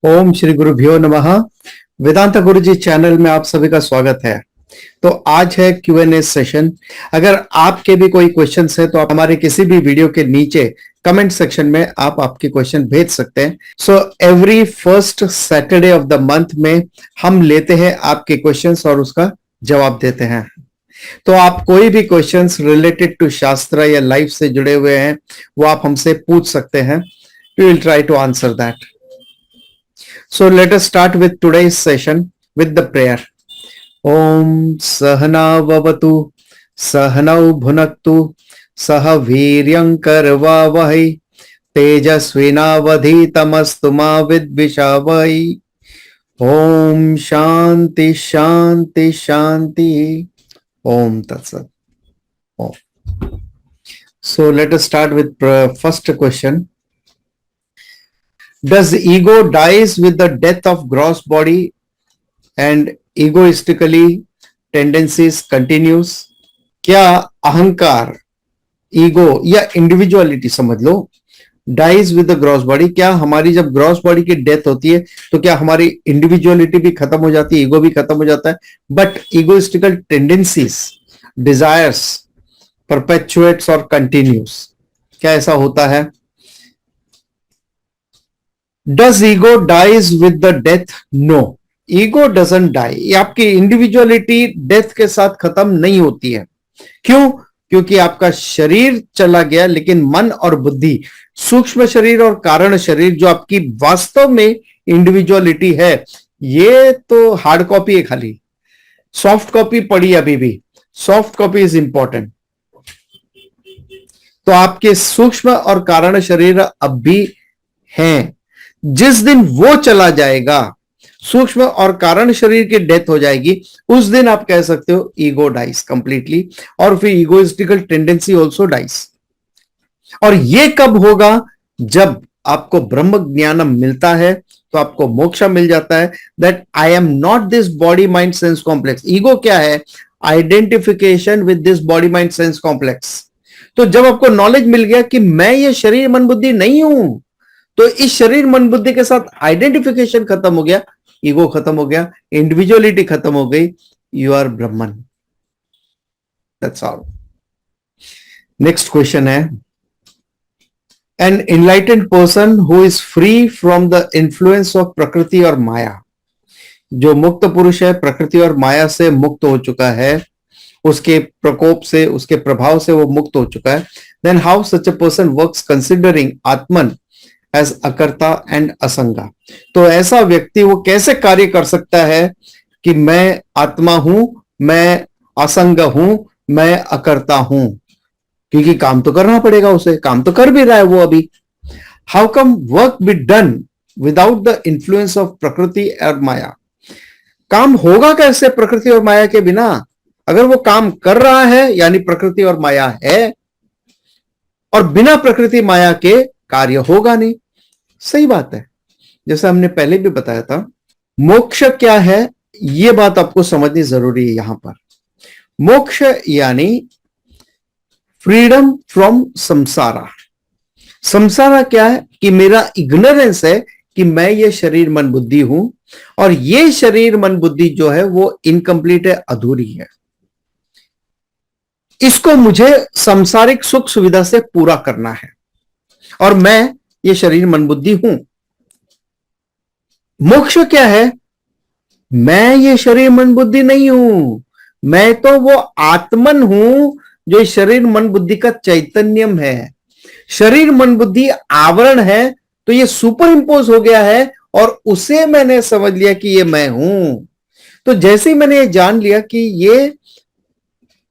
ओम श्री गुरुभ्यो नमः। वेदांत गुरुजी चैनल में आप सभी का स्वागत है। तो आज है Q&A सेशन। अगर आपके भी कोई क्वेश्चंस है तो आप हमारे किसी भी वीडियो के नीचे कमेंट सेक्शन में आप आपके क्वेश्चन भेज सकते हैं। So every first Saturday of the month में हम लेते हैं आपके क्वेश्चंस और उसका जवाब देते हैं। तो आप कोई भी क्वेश्चंस रिलेटेड टू शास्त्र या लाइफ से जुड़े हुए हैं वो आप हमसे पूछ सकते हैं। We will try to answer that. So let us start with today's session with the prayer. Om Sahana Vavatu Sahanau Bhunaktu Saha Viryam Karvavahai Tejasvinavadhitamastu ma Vidvishavai. Om Shanti Shanti Shanti. Om Tatsat. Om. So let us start with first question. Does ego dies with the death of gross body and egoistically tendencies continues? क्या अहंकार, ego या individuality समझ लो, dies with the gross body? क्या हमारी जब gross body की death होती है तो क्या हमारी इंडिविजुअलिटी भी खत्म हो जाती है, ईगो भी खत्म हो जाता है, बट ईगोइस्टिकल टेंडेंसीज, डिजायर्स परपेचुएट्स और कंटिन्यूस? क्या ऐसा होता है? Does ego dies with the death? No, ego doesn't die. ये आपकी इंडिविजुअलिटी डेथ के साथ खत्म नहीं होती है। क्यों? क्योंकि आपका शरीर चला गया, लेकिन मन और बुद्धि, सूक्ष्म शरीर और कारण शरीर, जो आपकी वास्तव में इंडिविजुअलिटी है, ये तो हार्ड कॉपी है, खाली सॉफ्ट कॉपी पड़ी अभी भी। Soft copy is important. तो आपके सूक्ष्म और कारण शरीर अब भी हैं। जिस दिन वो चला जाएगा, सूक्ष्म और कारण शरीर की डेथ हो जाएगी, उस दिन आप कह सकते हो ईगो डाइस कंप्लीटली, और फिर ईगोइस्टिकल टेंडेंसी ऑल्सो डाइस। और ये कब होगा? जब आपको ब्रह्म ज्ञानम मिलता है तो आपको मोक्ष मिल जाता है। That I am not this body mind sense complex. Ego क्या है? Identification with this body mind sense complex. तो जब आपको नॉलेज मिल गया कि मैं ये शरीर मन बुद्धि नहीं हूं, तो इस शरीर मन बुद्धि के साथ आइडेंटिफिकेशन खत्म हो गया, ईगो खत्म हो गया, इंडिविजुअलिटी खत्म हो गई। You are Brahman. That's all. Next question है, an enlightened person who is free from the influence of prakriti और माया। जो मुक्त पुरुष है, प्रकृति और माया से मुक्त हो चुका है, उसके प्रकोप से, उसके प्रभाव से वो मुक्त हो चुका है। Then how such a person works considering आत्मन एज अकर्ता एंड असंगा। तो ऐसा व्यक्ति वो कैसे कार्य कर सकता है कि मैं आत्मा हूं, मैं असंग हूं, मैं अकर्ता हूं? क्योंकि काम तो करना पड़ेगा उसे, काम तो कर भी रहा है वो अभी। How come work be done without the influence of prakriti और माया? काम होगा कैसे प्रकृति और माया के बिना? अगर वो काम कर रहा है यानी प्रकृति और माया है, और बिना प्रकृति माया के कार्य होगा नहीं। सही बात है। जैसे हमने पहले भी बताया था, मोक्ष क्या है, यह बात आपको समझनी जरूरी है। यहां पर मोक्ष यानी फ्रीडम फ्रॉम संसारा। संसारा क्या है? कि मेरा इग्नोरेंस है कि मैं ये शरीर मन बुद्धि हूं, और ये शरीर मन बुद्धि जो है वो इनकम्प्लीट है, अधूरी है। इसको मुझे सांसारिक सुख सुविधा से पूरा करना है, और मैं ये शरीर मन बुद्धि हूं। मोक्ष क्या है? मैं ये शरीर मन बुद्धि नहीं हूं, मैं तो वो आत्मन हूं जो शरीर मन बुद्धि का चैतन्यम है। शरीर मन बुद्धि आवरण है, तो ये सुपर इंपोज हो गया है, और उसे मैंने समझ लिया कि ये मैं हूं। तो जैसे ही मैंने ये जान लिया कि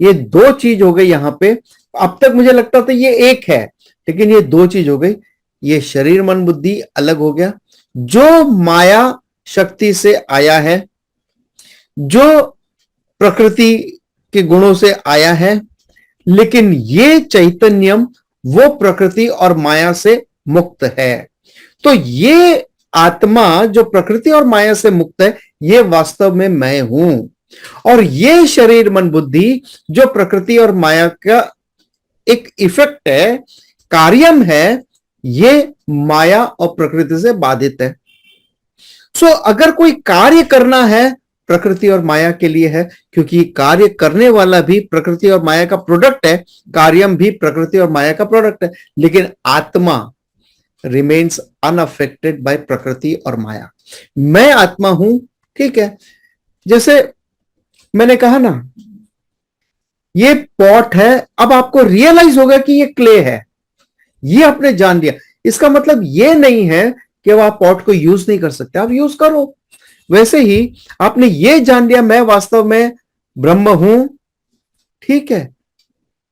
ये दो चीज हो गई यहां पे। अब तक मुझे लगता था ये एक है, लेकिन ये दो चीज हो गई। ये शरीर मन बुद्धि अलग हो गया, जो माया शक्ति से आया है, जो प्रकृति के गुणों से आया है, लेकिन ये चैतन्यम वो प्रकृति और माया से मुक्त है। तो ये आत्मा जो प्रकृति और माया से मुक्त है, ये वास्तव में मैं हूं। और ये शरीर मन बुद्धि जो प्रकृति और माया का एक इफेक्ट है, कार्यम है, ये माया और प्रकृति से बाधित है। सो अगर कोई कार्य करना है, प्रकृति और माया के लिए है, क्योंकि कार्य करने वाला भी प्रकृति और माया का प्रोडक्ट है, कार्यम भी प्रकृति और माया का प्रोडक्ट है, लेकिन आत्मा रिमेन्स अनअफेक्टेड बाय प्रकृति और माया। मैं आत्मा हूं, ठीक है। जैसे मैंने कहा ना, ये पॉट है, अब आपको रियलाइज होगा कि ये क्ले है, ये आपने जान लिया। इसका मतलब ये नहीं है कि अब आप पॉट को यूज नहीं कर सकते, आप यूज करो। वैसे ही आपने ये जान लिया मैं वास्तव में ब्रह्म हूं, ठीक है,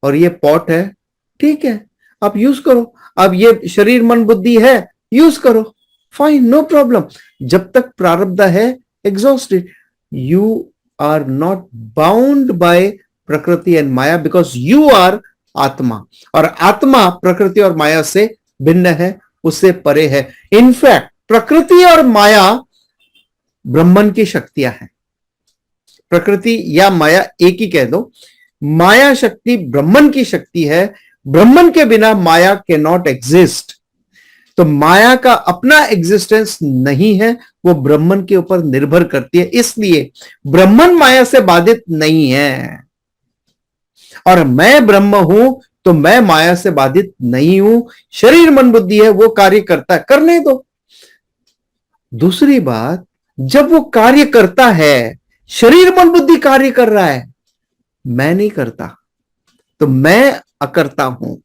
और ये पॉट है, ठीक है, आप यूज करो। अब ये शरीर मन बुद्धि है, यूज करो, फाइन, नो प्रॉब्लम। जब तक प्रारब्ध है exhausted, you are not bound by prakriti and maya, because you are atma, और आत्मा प्रकृति और माया से भिन्न है, उससे परे है। इनफैक्ट प्रकृति और माया ब्रह्मन की शक्तियां हैं। प्रकृति या माया एक ही कह दो, माया शक्ति ब्रह्मन की शक्ति है। ब्रह्मन के बिना माया कैन नॉट एग्जिस्ट। तो माया का अपना एग्जिस्टेंस नहीं है, वो ब्रह्मन के ऊपर निर्भर करती है, इसलिए ब्रह्मन माया से बाधित नहीं है। और मैं ब्रह्म हूं तो मैं माया से बाधित नहीं हूं। शरीर मन बुद्धि है, वो कार्य करता है, करने दो। दूसरी बात, जब वो कार्य करता है, शरीर मन बुद्धि कार्य कर रहा है, मैं नहीं करता, तो मैं अकर्ता हूं।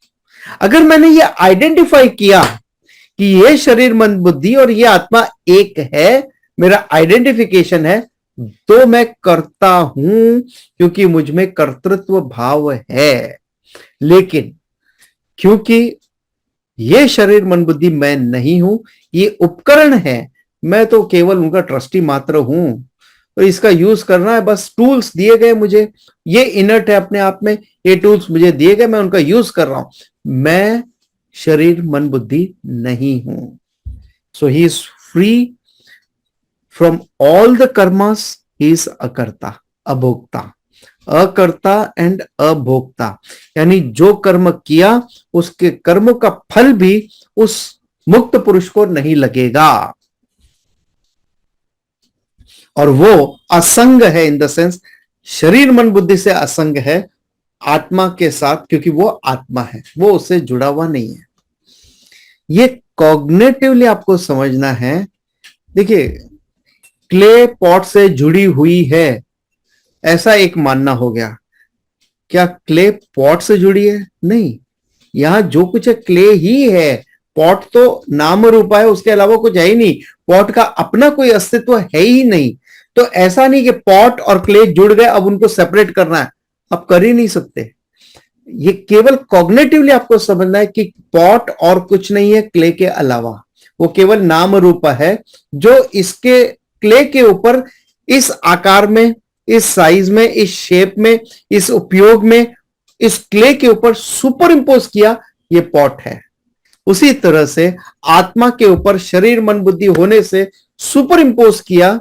अगर मैंने ये आइडेंटिफाई किया कि ये शरीर मन बुद्धि और ये आत्मा एक है, मेरा आइडेंटिफिकेशन है, तो मैं करता हूं, क्योंकि मुझ में कर्तृत्व भाव है। लेकिन क्योंकि ये शरीर मन बुद्धि मैं नहीं हूं, ये उपकरण है, मैं तो केवल उनका ट्रस्टी मात्र हूं, तो इसका यूज करना है, बस टूल्स दिए गए मुझे, ये इनर्ट है अपने आप में, ये टूल्स मुझे दिए गए, मैं उनका यूज कर रहा हूं। मैं शरीर मन बुद्धि नहीं हूं। So he is free from all the karmas, he is akarta, abhokta. अकर्ता एंड अभोक्ता, यानी जो कर्म किया उसके कर्मों का फल भी उस मुक्त पुरुष को नहीं लगेगा, और वो असंग है, इन द सेंस शरीर मन बुद्धि से असंग है आत्मा के साथ, क्योंकि वो आत्मा है, वो उससे जुड़ा हुआ नहीं है। ये कॉग्निटिवली आपको समझना है। देखिए, क्ले पॉट से जुड़ी हुई है, ऐसा एक मानना हो गया। क्या क्ले पॉट से जुड़ी है? नहीं, यहां जो कुछ है क्ले ही है। पॉट तो नाम रूप है, उसके अलावा कुछ है ही नहीं। पॉट का अपना कोई अस्तित्व है ही नहीं। तो ऐसा नहीं कि पॉट और क्ले जुड़ गए, अब उनको सेपरेट करना है, आप कर ही नहीं सकते। ये केवल कॉग्निटिवली आपको समझना है कि पॉट और कुछ नहीं है क्ले के अलावा, वो केवल नाम रूप है, जो इसके क्ले के ऊपर इस आकार में, इस साइज में, इस शेप में, इस उपयोग में, इस क्ले के ऊपर सुपर इंपोज किया, ये पॉट है। उसी तरह से आत्मा के ऊपर शरीर मन बुद्धि होने से सुपर इंपोज किया,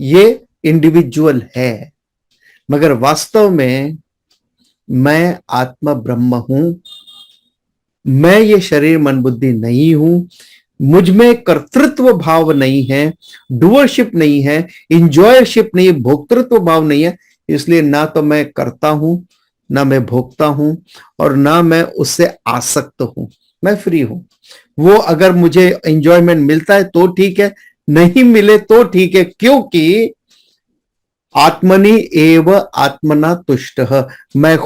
ये इंडिविजुअल है। मगर वास्तव में मैं आत्मा ब्रह्म हूं, मैं ये शरीर मन बुद्धि नहीं हूं, मुझ में कर्तृत्व भाव नहीं है, डुअरशिप नहीं है, इंजॉयरशिप नहीं है, भोक्तृत्व भाव नहीं है। इसलिए ना तो मैं करता हूं, ना मैं भोगता हूं, और ना मैं उससे आसक्त हूं। मैं फ्री हूं। वो अगर मुझे एंजॉयमेंट मिलता है तो ठीक है, नहीं मिले तो ठीक है, क्योंकि आत्मनि एव आत्मना तुष्ट, मैं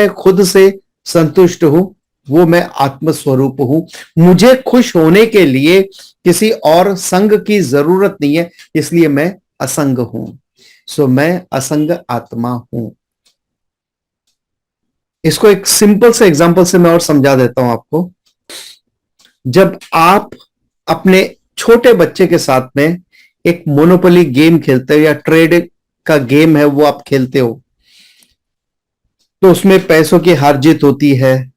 खुद से संतुष्ट हूं, वो मैं आत्मस्वरूप हूं। मुझे खुश होने के लिए किसी और संग की जरूरत नहीं है, इसलिए मैं असंग हूं। सो मैं असंग आत्मा हूं। इसको एक सिंपल से एग्जांपल से मैं और समझा देता हूं आपको। जब आप अपने छोटे बच्चे के साथ में एक मोनोपोली गेम खेलते हो, या ट्रेड का गेम है वो आप खेलते हो, तो उसमें पैसों की हार जीत होती है।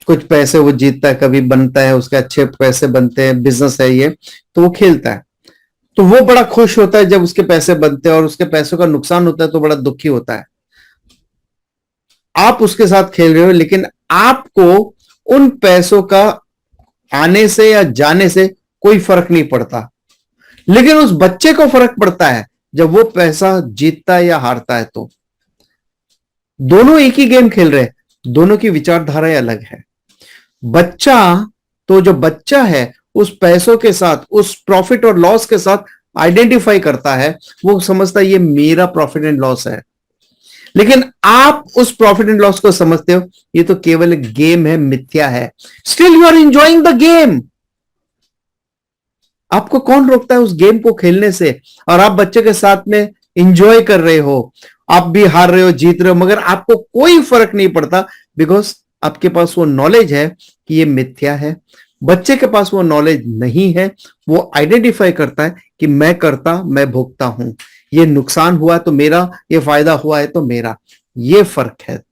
कुछ पैसे वो जीतता है, कभी बनता है, उसके अच्छे पैसे बनते हैं, बिजनेस है ये, तो वो खेलता है। तो वो बड़ा खुश होता है जब उसके पैसे बनते हैं, और उसके पैसों का नुकसान होता है तो बड़ा दुखी होता है। आप उसके साथ खेल रहे हो, लेकिन आपको उन पैसों का आने से या जाने से कोई फर्क नहीं पड़ता। लेकिन उस बच्चे को फर्क पड़ता है जब वो पैसा जीतता है या हारता है। तो दोनों एक ही गेम खेल रहे हैं, दोनों की विचारधाराएं अलग है। बच्चा, तो जो बच्चा है उस पैसों के साथ, उस प्रॉफिट और लॉस के साथ आइडेंटिफाई करता है, वो समझता है ये मेरा प्रॉफिट एंड लॉस है। लेकिन आप उस प्रॉफिट एंड लॉस को समझते हो ये तो केवल एक गेम है, मिथ्या है। Still you are enjoying the game. आपको कौन रोकता है उस गेम को खेलने से? और आप बच्चे के साथ में एंजॉय कर रहे हो, आप भी हार रहे हो, जीत रहे हो, मगर आपको कोई फर्क नहीं पड़ता, बिकॉज आपके पास वो नॉलेज है कि ये मिथ्या है। बच्चे के पास वो नॉलेज नहीं है, वो आइडेंटिफाई करता है कि मैं करता, मैं भोगता हूं, ये नुकसान हुआ तो मेरा, ये फायदा हुआ है तो मेरा। ये फर्क है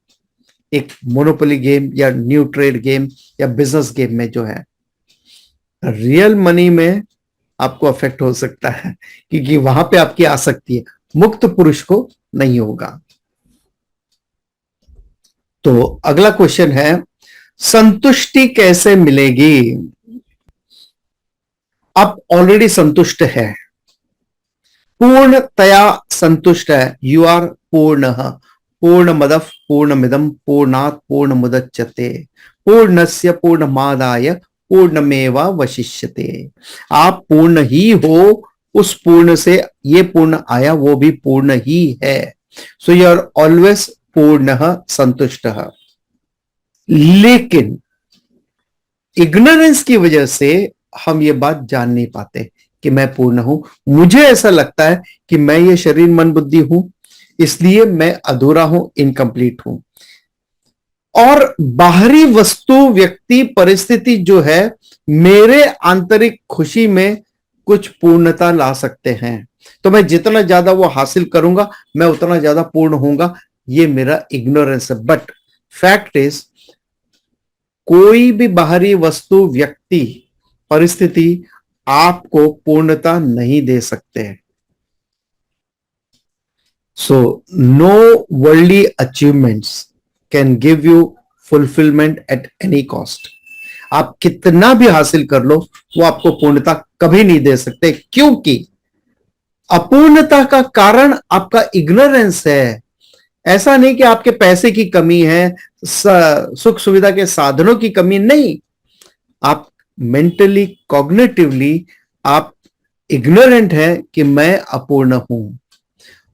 एक मोनोपोली गेम या न्यू ट्रेड गेम या बिजनेस गेम में जो है। रियल मनी में आपको अफेक्ट हो सकता है क्योंकि वहां पे आपकी आसक्ति है, मुक्त पुरुष को नहीं होगा। तो अगला क्वेश्चन है, संतुष्टि कैसे मिलेगी? आप ऑलरेडी संतुष्ट है, पूर्णतया संतुष्ट है। यू आर पूर्ण, पूर्णमदः पूर्णमिदं पूर्णात् पूर्णमुदच्यते पूर्णस्य पूर्णमादाय पूर्णमेवावशिष्यते। आप पूर्ण ही हो, उस पूर्ण से ये पूर्ण आया, वो भी पूर्ण ही है। सो यू आर ऑलवेज पूर्ण संतुष्ट। लेकिन इग्नोरेंस की वजह से हम ये बात जान नहीं पाते कि मैं पूर्ण हूं। मुझे ऐसा लगता है कि मैं ये शरीर मन बुद्धि हूं, इसलिए मैं अधूरा हूं, इनकम्प्लीट हूं। और बाहरी वस्तु, व्यक्ति, परिस्थिति जो है मेरे आंतरिक खुशी में कुछ पूर्णता ला सकते हैं। तो मैं जितना ज्यादा वो हासिल करूंगा मैं उतना ज्यादा पूर्ण होऊंगा। ये मेरा इग्नोरेंस है। बट फैक्ट इज, कोई भी बाहरी वस्तु, व्यक्ति, परिस्थिति आपको पूर्णता नहीं दे सकते। So no worldly achievements can give you fulfilment at any cost. आप कितना भी हासिल कर लो वो आपको पूर्णता कभी नहीं दे सकते, क्योंकि अपूर्णता का कारण आपका इग्नोरेंस है। ऐसा नहीं कि आपके पैसे की कमी है, सुख सुविधा के साधनों की कमी नहीं। आप मेंटली, कॉग्निटिवली आप इग्नोरेंट है कि मैं अपूर्ण हूं।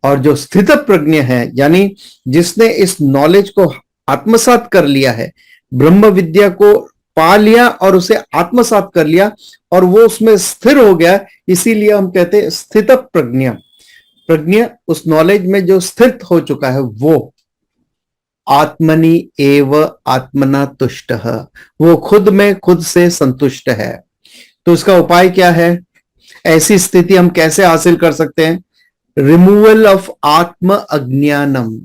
और जो स्थित प्रज्ञ है, यानी जिसने इस नॉलेज को आत्मसात कर लिया है, ब्रह्म विद्या को पा लिया और उसे आत्मसात कर लिया और वो उसमें स्थिर हो गया, इसीलिए हम कहते हैं स्थित प्रज्ञ। प्रज्ञ उस नॉलेज में जो स्थित हो चुका है, वो आत्मनि एव आत्मना तुष्ट, वो खुद में खुद से संतुष्ट है। तो उसका उपाय क्या है? ऐसी स्थिति हम कैसे हासिल कर सकते हैं? रिमूवल ऑफ आत्म अज्ञानम।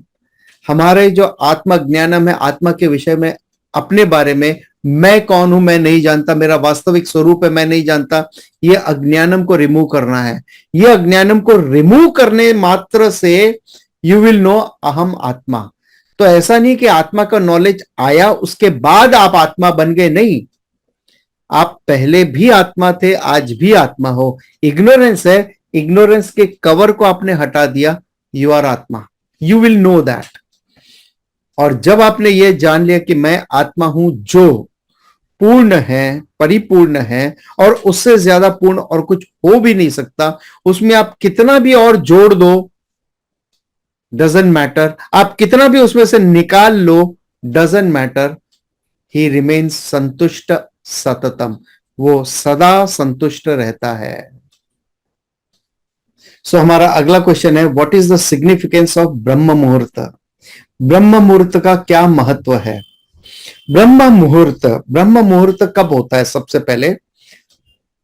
हमारे जो आत्म अज्ञानम है, आत्मा के विषय में, अपने बारे में, मैं कौन हूं मैं नहीं जानता, मेरा वास्तविक स्वरूप है मैं नहीं जानता, ये अज्ञानम को रिमूव करना है। ये अज्ञानम को रिमूव करने मात्र से यू विल नो अहम आत्मा। तो ऐसा नहीं कि आत्मा का नॉलेज आया उसके बाद आप आत्मा बन गए, नहीं, आप पहले भी आत्मा थे, आज भी आत्मा हो। इग्नोरेंस है, इग्नोरेंस के कवर को आपने हटा दिया, यू आर आत्मा, यू विल नो दैट। और जब आपने ये जान लिया कि मैं आत्मा हूं जो पूर्ण है, परिपूर्ण है, और उससे ज्यादा पूर्ण और कुछ हो भी नहीं सकता, उसमें आप कितना भी और जोड़ दो डजंट मैटर, आप कितना भी उसमें से निकाल लो डजंट मैटर, ही रिमेन्स संतुष्ट सततम, वो सदा संतुष्ट रहता है। सो हमारा अगला क्वेश्चन है, what is the significance of ब्रह्म मुहूर्त? ब्रह्म मुहूर्त का क्या महत्व है? ब्रह्म मुहूर्त कब होता है? सबसे पहले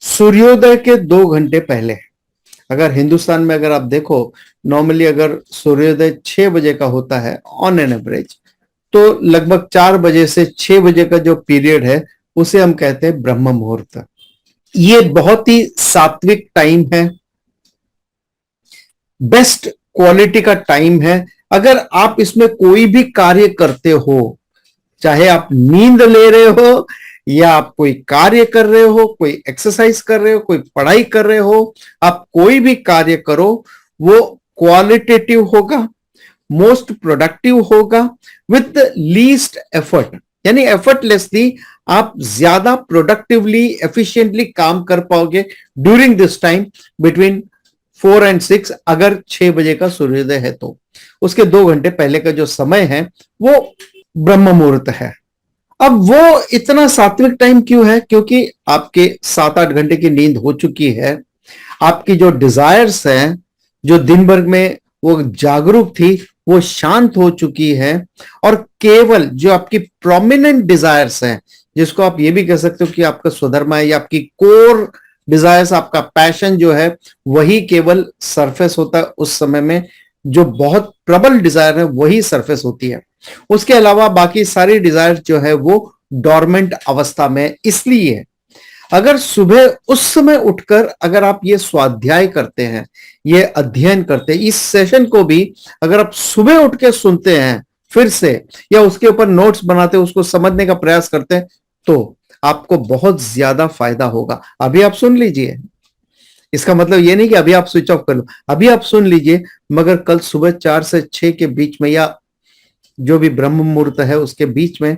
सूर्योदय के 2 घंटे पहले। अगर हिंदुस्तान में अगर आप देखो, नॉर्मली अगर सूर्योदय 6 बजे का होता है ऑन एन एवरेज, तो लगभग 4 बजे से 6 बजे का जो पीरियड है उसे हम कहते हैं ब्रह्म मुहूर्त। ये बहुत ही सात्विक टाइम है, बेस्ट क्वालिटी का टाइम है। अगर आप इसमें कोई भी कार्य करते हो, चाहे आप नींद ले रहे हो या आप कोई कार्य कर रहे हो, कोई एक्सरसाइज कर रहे हो, कोई पढ़ाई कर रहे हो, आप कोई भी कार्य करो वो क्वालिटेटिव होगा, मोस्ट प्रोडक्टिव होगा, विथ लीस्ट एफर्ट, यानी एफर्टलेसली आप ज्यादा प्रोडक्टिवली एफिशिएंटली काम कर पाओगे ड्यूरिंग दिस टाइम बिटवीन 4 और 6। अगर 6 बजे का सूर्योदय है तो उसके 2 घंटे पहले का जो समय है वो ब्रह्म मुहूर्त है। अब वो इतना सात्विक टाइम क्यों है? क्योंकि आपके 7-8 घंटे की नींद हो चुकी है, आपकी जो डिजायर्स हैं, जो दिन भर में वो जागरूक थी, वो शांत हो चुकी है, और केवल जो आपकी प्रोमिनेंट डिजायर्स हैं, जिसको आप ये भी कह सकते हो कि आपका स्वधर्म है या आपकी कोर डिजायर्स, आपका पैशन जो है, वही केवल सरफेस होता है उस समय में। जो बहुत प्रबल डिजायर है वही सरफेस होती है, उसके अलावा बाकी सारी डिजायर जो है वो डोरमेंट अवस्था में। इसलिए अगर सुबह उस समय उठकर अगर आप ये स्वाध्याय करते हैं, ये अध्ययन करते हैं, इस सेशन को भी अगर आप सुबह उठ के सुनते हैं फिर से, या उसके ऊपर नोट्स बनाते हैं, उसको समझने का प्रयास करते हैं, तो आपको बहुत ज्यादा फायदा होगा। अभी आप सुन लीजिए, इसका मतलब ये नहीं कि अभी आप स्विच ऑफ कर लो, अभी आप सुन लीजिए, मगर कल सुबह 4 से 6 के बीच में, या जो भी ब्रह्म मुहूर्त है उसके बीच में,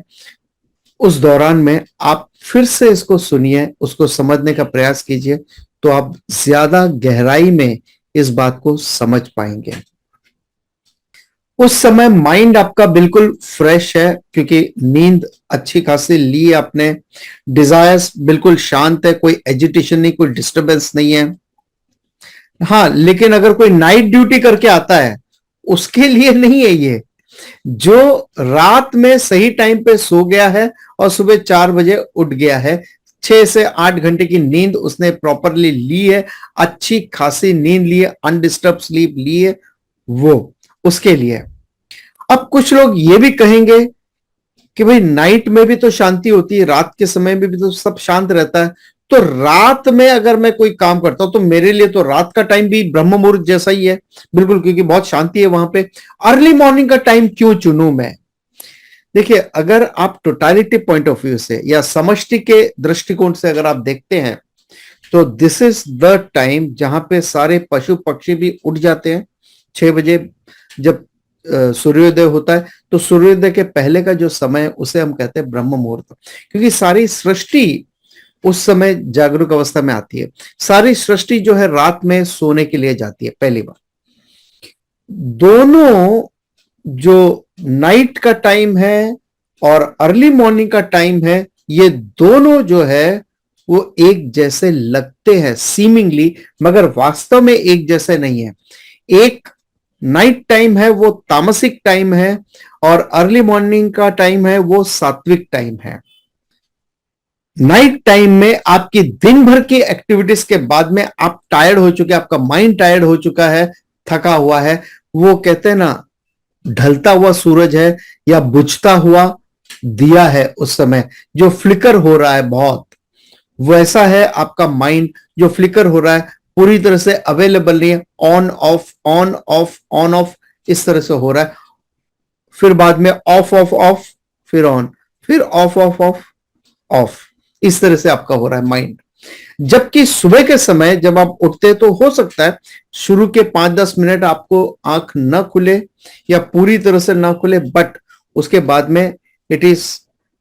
उस दौरान में आप फिर से इसको सुनिए, उसको समझने का प्रयास कीजिए, तो आप ज्यादा गहराई में इस बात को समझ पाएंगे। उस समय माइंड आपका बिल्कुल फ्रेश है, क्योंकि नींद अच्छी खासी ली आपने, डिजायर्स बिल्कुल शांत है, कोई एजिटेशन नहीं, कोई डिस्टरबेंस नहीं है। हाँ, लेकिन अगर कोई नाइट ड्यूटी करके आता है, उसके लिए नहीं है ये। जो रात में सही टाइम पे सो गया है और सुबह 4 बजे उठ गया है, 6 से 8 घंटे की नींद उसने प्रॉपरली ली है, अच्छी खासी नींद ली है, अनडिस्टर्ब स्लीप ली है, वो उसके लिए। अब कुछ लोग ये भी कहेंगे कि भाई नाइट में भी तो शांति होती है, रात के समय में भी तो सब शांत रहता है, तो रात में अगर मैं कोई काम करता हूं तो मेरे लिए तो रात का टाइम भी ब्रह्म मुहूर्त जैसा ही है। बिल्कुल, क्योंकि बहुत शांति है वहां पे। अर्ली मॉर्निंग का टाइम क्यों चुनूं मैं? देखिए, अगर आप टोटालिटी पॉइंट ऑफ व्यू से या समष्टि के दृष्टिकोण से अगर आप देखते हैं, तो दिस इज द टाइम जहां पे सारे पशु पक्षी भी उठ जाते हैं। 6 बजे जब सूर्योदय होता है, तो सूर्योदय के पहले का जो समय है उसे हम कहते हैं ब्रह्म मुहूर्त, क्योंकि सारी सृष्टि उस समय जागरूक अवस्था में आती है। सारी सृष्टि जो है रात में सोने के लिए जाती है। पहली बार, दोनों जो नाइट का टाइम है और अर्ली मॉर्निंग का टाइम है, ये दोनों जो है वो एक जैसे लगते हैं सीमिंगली, मगर वास्तव में एक जैसे नहीं है। एक नाइट टाइम है वो तामसिक टाइम है, और अर्ली मॉर्निंग का टाइम है वो सात्विक टाइम है। नाइट टाइम में आपकी दिन भर की एक्टिविटीज के बाद में आप टायर्ड हो चुके, आपका माइंड टायर्ड हो चुका है, थका हुआ है। वो कहते हैं ना, ढलता हुआ सूरज है या बुझता हुआ दिया है, उस समय जो फ्लिकर हो रहा है बहुत, वैसा है आपका माइंड जो फ्लिकर हो रहा है, पूरी तरह से अवेलेबल नहीं है, on off on off on off इस तरह से हो रहा है। फिर बाद में ऑफ ऑफ ऑफ, फिर ऑन, फिर ऑफ ऑफ ऑफ ऑफ, इस तरह से आपका हो रहा है माइंड। जबकि सुबह के समय जब आप उठते हैं, तो हो सकता है शुरू के 5-10 मिनट आपको आंख न खुले या पूरी तरह से ना खुले, बट उसके बाद में it is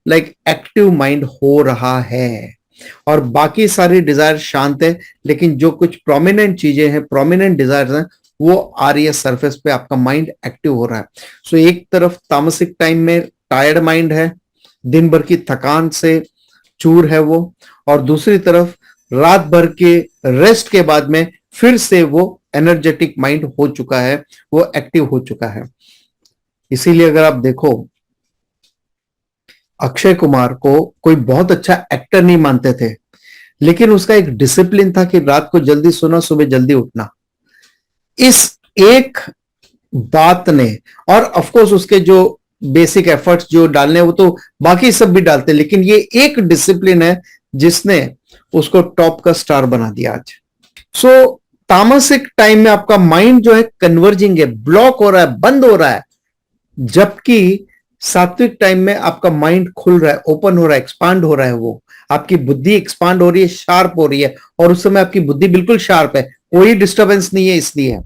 like active mind हो रहा है, और बाकी सारी डिजायर शांत है, लेकिन जो कुछ प्रोमिनेंट चीजें हैं, प्रोमिनेंट डिजायर हैं, वो आ रही है सरफेस पे, आपका माइंड एक्टिव हो रहा है। सो एक तरफ तामसिक टाइम में टायर्ड माइंड है, दिन भर की थकान से चूर है वो, और दूसरी तरफ रात भर के रेस्ट के बाद में फिर से वो एनर्जेटिक माइंड हो चुका है, वो एक्टिव हो चुका है। इसीलिए अगर आप देखो, अक्षय कुमार को कोई बहुत अच्छा एक्टर नहीं मानते थे, लेकिन उसका एक डिसिप्लिन था कि रात को जल्दी सोना, सुबह जल्दी उठना। इस एक बात ने, और ऑफ कोर्स उसके जो बेसिक एफर्ट्स जो डालने वो तो बाकी सब भी डालते, लेकिन ये एक डिसिप्लिन है जिसने उसको टॉप का स्टार बना दिया आज। सो तामसिक टाइम में आपका माइंड जो है कन्वर्जिंग है, ब्लॉक हो रहा है, बंद हो रहा है, जबकि सात्विक टाइम में आपका माइंड खुल रहा है, ओपन हो रहा है, एक्सपांड हो रहा है, वो आपकी बुद्धि एक्सपांड हो रही है, शार्प हो रही है, और उस समय आपकी बुद्धि बिल्कुल शार्प है, कोई डिस्टर्बेंस नहीं है इसलिए।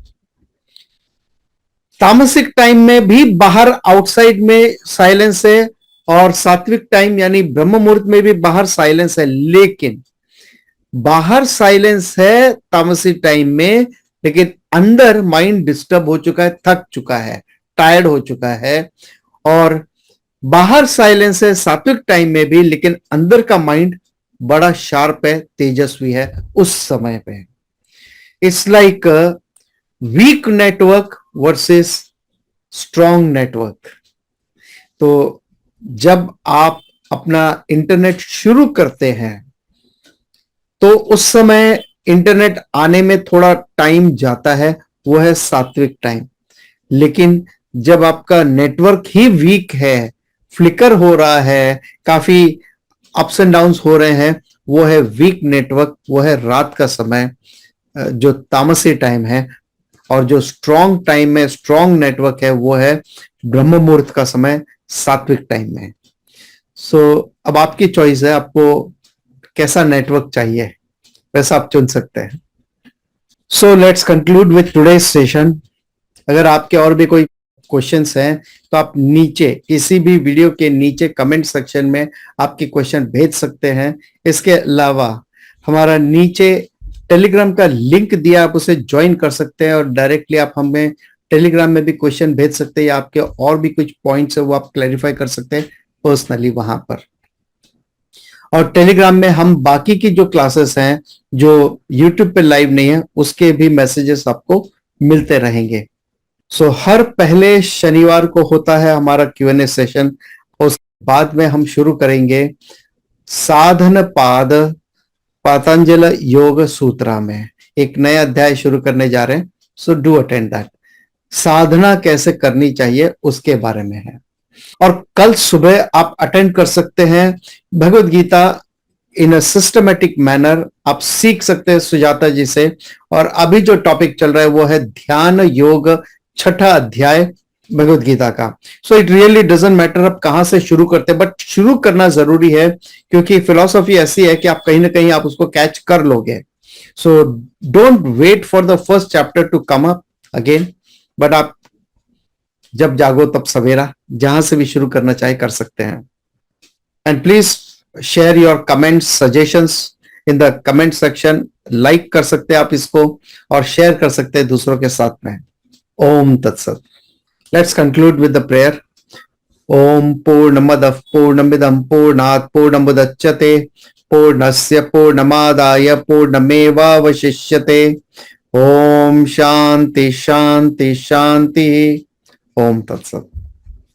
तामसिक टाइम में भी बाहर आउटसाइड में साइलेंस है, और सात्विक टाइम यानी ब्रह्म मुहूर्त में भी बाहर साइलेंस है, लेकिन बाहर साइलेंस है तामसिक टाइम में, लेकिन अंदर माइंड डिस्टर्ब हो चुका है, थक चुका है, टायर्ड हो चुका है। और बाहर साइलेंस है सात्विक टाइम में भी, लेकिन अंदर का माइंड बड़ा शार्प है, तेजस्वी है उस समय पे। It's like weak network versus strong network. तो जब आप अपना इंटरनेट शुरू करते हैं तो उस समय इंटरनेट आने में थोड़ा टाइम जाता है, वो है सात्विक टाइम। लेकिन जब आपका नेटवर्क ही वीक है, फ्लिकर हो रहा है, काफी अप्स एंड डाउन्स हो रहे हैं, वो है वीक नेटवर्क, वो है रात का समय जो तामसी टाइम है। और जो स्ट्रॉन्ग टाइम है, स्ट्रॉन्ग नेटवर्क है, वो है ब्रह्म मुहूर्त का समय, सात्विक टाइम में। सो अब आपकी चॉइस है, आपको कैसा नेटवर्क चाहिए वैसा आप चुन सकते हैं। So let's conclude with today's session. अगर आपके और भी कोई क्वेश्चंस हैं तो आप नीचे किसी भी वीडियो के नीचे कमेंट सेक्शन में आपके क्वेश्चन भेज सकते हैं। इसके अलावा हमारा नीचे टेलीग्राम का लिंक दिया, आप उसे ज्वाइन कर सकते हैं और डायरेक्टली आप हमें टेलीग्राम में भी क्वेश्चन भेज सकते हैं, या आपके और भी कुछ पॉइंट्स है वो आप क्लैरिफाई कर सकते हैं पर्सनली वहां पर। और टेलीग्राम में हम बाकी की जो क्लासेस हैं जो यूट्यूब पे लाइव नहीं है उसके भी मैसेजेस आपको मिलते रहेंगे। सो हर पहले शनिवार को होता है हमारा Q&A सेशन। उस बाद में हम शुरू करेंगे साधन पाद पतंजल योग सूत्रा में एक नया अध्याय शुरू करने जा रहे हैं। So do attend that. साधना कैसे करनी चाहिए उसके बारे में है। और कल सुबह आप अटेंड कर सकते हैं भगवत गीता इन अ सिस्टमेटिक मैनर, आप सीख सकते हैं सुजाता जी से। और अभी जो टॉपिक चल रहा है वो है ध्यान योग, छठा अध्याय भगवत गीता का। So it really doesn't matter आप कहां से शुरू करते हैं, बट शुरू करना जरूरी है, क्योंकि फिलॉसफी ऐसी है कि आप कहीं ना कहीं आप उसको कैच कर लोगे। So don't wait for the first chapter to come up again, but आप जब जागो तब सवेरा, जहां से भी शुरू करना चाहे कर सकते हैं। And please share your comments suggestions in the comment section. Like कर सकते हैं आप इसको और शेयर कर सकते हैं दूसरों के साथ में। ओम तत्सत। Let's conclude with the prayer. ओम पूर्णमदः पूर्णमिदं पूर्णात् पूर्णमुदच्यते पूर्णस्य पूर्णमादाय पूर्णमेवावशिष्यते। ओम शांति शांति शांति। ओम तत्सत।